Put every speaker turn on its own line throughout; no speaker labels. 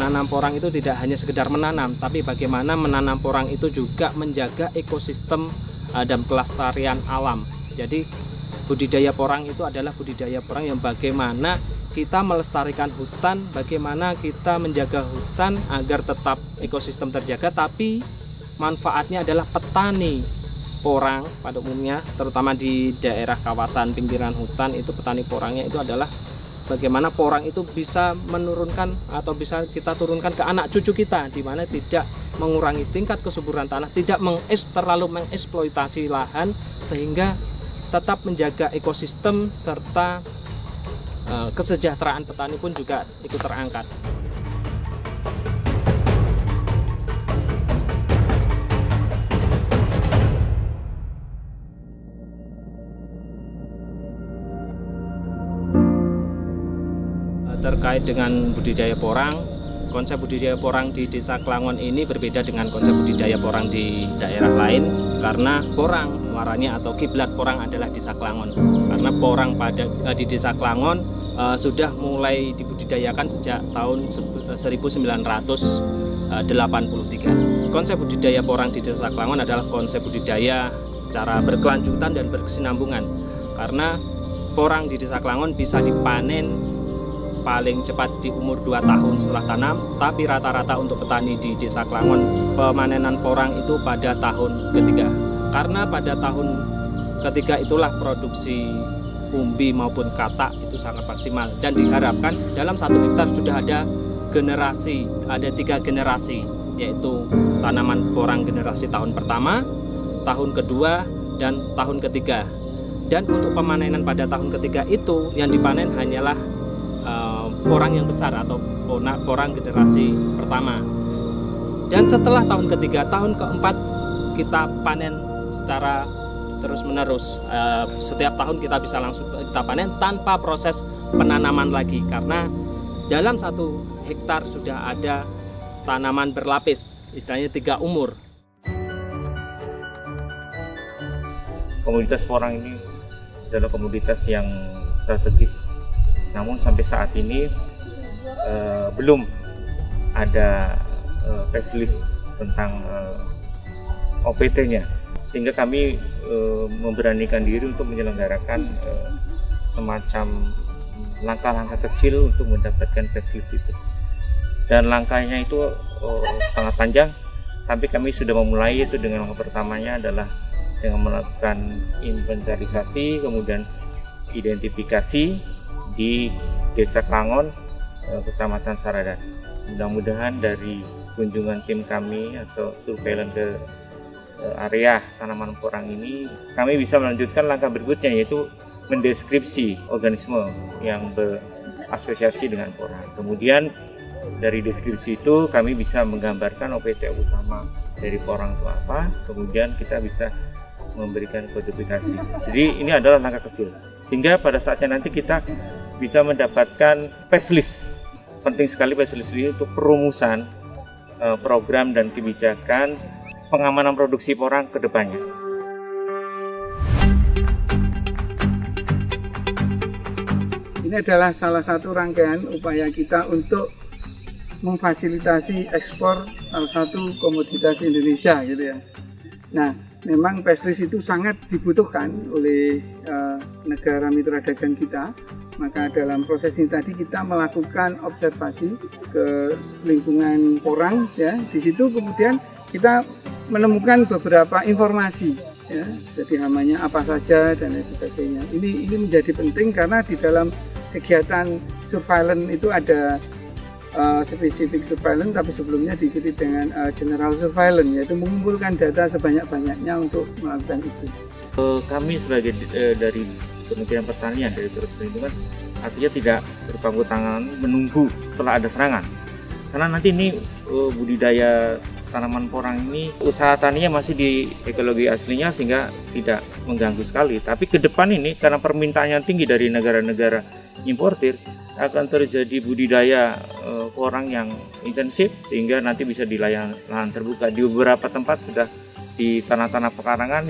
menanam porang itu tidak hanya sekedar menanam, tapi bagaimana menanam porang itu juga menjaga ekosistem dan kelestarian alam. Jadi budidaya porang itu adalah budidaya porang yang bagaimana kita melestarikan hutan, bagaimana kita menjaga hutan agar tetap ekosistem terjaga, tapi manfaatnya adalah petani porang pada umumnya, terutama di daerah kawasan pinggiran hutan itu petani porangnya itu adalah bagaimana porang itu bisa menurunkan atau bisa kita turunkan ke anak cucu kita, di mana tidak mengurangi tingkat kesuburan tanah, tidak terlalu mengeksploitasi lahan, sehingga tetap menjaga ekosistem serta kesejahteraan petani pun juga ikut terangkat. Terkait dengan budidaya porang, konsep budidaya porang di Desa Klangon ini berbeda dengan konsep budidaya porang di daerah lain, karena porang muaranya atau kiblat porang adalah Desa Klangon. Karena porang di Desa Klangon sudah mulai dibudidayakan sejak tahun 1983. Konsep budidaya porang di Desa Klangon adalah konsep budidaya secara berkelanjutan dan berkesinambungan, karena porang di Desa Klangon bisa dipanen paling cepat di umur 2 tahun setelah tanam, tapi rata-rata untuk petani di Desa Klangon pemanenan porang itu pada tahun ketiga. Karena pada tahun ketiga itulah produksi umbi maupun katak itu sangat maksimal, dan diharapkan dalam 1 hektar sudah ada 3 generasi, yaitu tanaman porang generasi tahun pertama, tahun kedua, dan tahun ketiga. Dan untuk pemanenan pada tahun ketiga itu yang dipanen hanyalah porang yang besar atau porang generasi pertama. Dan setelah tahun ketiga, tahun keempat kita panen secara terus menerus. Setiap tahun kita bisa langsung kita panen tanpa proses penanaman lagi, karena dalam 1 hektar sudah ada tanaman berlapis, istilahnya 3 umur.
Komoditas porang ini adalah komoditas yang strategis. Namun sampai saat ini belum ada facelift tentang OPT-nya, sehingga kami memberanikan diri untuk menyelenggarakan semacam langkah-langkah kecil untuk mendapatkan facelift itu. Dan langkahnya itu sangat panjang, tapi kami sudah memulai itu dengan langkah pertamanya adalah dengan melakukan inventarisasi, kemudian identifikasi di Desa Klangon, Kecamatan Saradan. Mudah-mudahan dari kunjungan tim kami atau surveillance ke area tanaman porang ini, kami bisa melanjutkan langkah berikutnya, yaitu mendeskripsi organisme yang berasosiasi dengan porang. Kemudian dari deskripsi itu kami bisa menggambarkan OPT utama dari porang itu apa, kemudian kita bisa memberikan kodifikasi. Jadi ini adalah langkah kecil, sehingga pada saatnya nanti kita bisa mendapatkan facelift. Penting sekali facelift ini untuk perumusan program dan kebijakan pengamanan produksi porang ke depannya.
Ini adalah salah satu rangkaian upaya kita untuk memfasilitasi ekspor salah satu komoditas Indonesia, gitu ya. Nah, memang facelift itu sangat dibutuhkan oleh negara mitra dagang kita. Maka dalam proses ini tadi kita melakukan observasi ke lingkungan porang, ya. Di situ kemudian kita menemukan beberapa informasi, ya. Jadi namanya apa saja dan lain sebagainya. Ini menjadi penting karena di dalam kegiatan surveillance itu ada spesifik surveillance, tapi sebelumnya diikuti dengan general surveillance, yaitu mengumpulkan data sebanyak-banyaknya untuk melakukan itu.
Kami sebagai dari Kementerian Pertanian, dari Direktorat Perlindungan, artinya tidak berpangku tangan menunggu setelah ada serangan, karena nanti ini budidaya tanaman porang ini usaha taninya masih di ekologi aslinya, sehingga tidak mengganggu sekali. Tapi ke depan ini karena permintaan yang tinggi dari negara-negara importir, akan terjadi budidaya porang yang intensif, sehingga nanti bisa di lahan terbuka. Di beberapa tempat sudah di tanah-tanah pekarangan,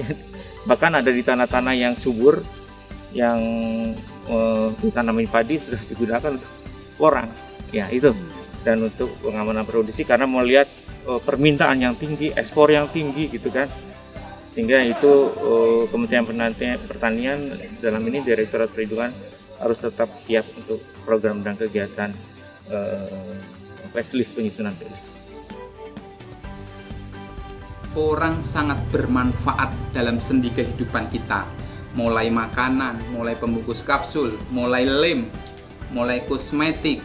bahkan ada di tanah-tanah yang subur yang ditanami padi sudah digunakan untuk porang, ya itu. dan untuk pengamanan produksi, karena melihat permintaan yang tinggi, ekspor yang tinggi gitu kan. Sehingga itu Kementerian Pertanian dalam ini Direktorat Perlindungan harus tetap siap untuk program dan kegiatan facelift, penyusunan facelift.
Porang sangat bermanfaat dalam sendi kehidupan kita, mulai makanan, mulai pembungkus kapsul, mulai lem, mulai kosmetik,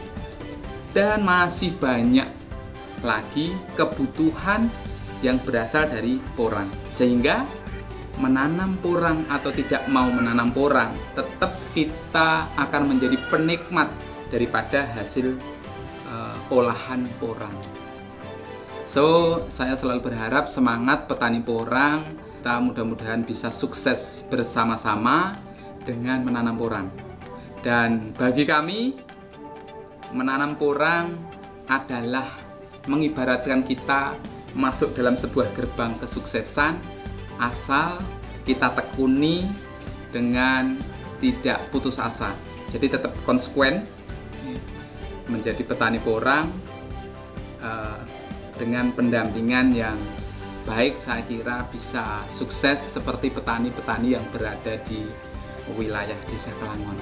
dan masih banyak lagi kebutuhan yang berasal dari porang. Sehingga menanam porang atau tidak mau menanam porang, tetap kita akan menjadi penikmat daripada hasil olahan porang. So, saya selalu berharap semangat petani porang, kita mudah-mudahan bisa sukses bersama-sama dengan menanam porang. Dan bagi kami, menanam porang adalah mengibaratkan kita masuk dalam sebuah gerbang kesuksesan, asal kita tekuni dengan tidak putus asa. Jadi tetap konsekuen menjadi petani porang dengan pendampingan yang baik. Saya kira bisa sukses seperti petani-petani yang berada di wilayah Desa Kelangon.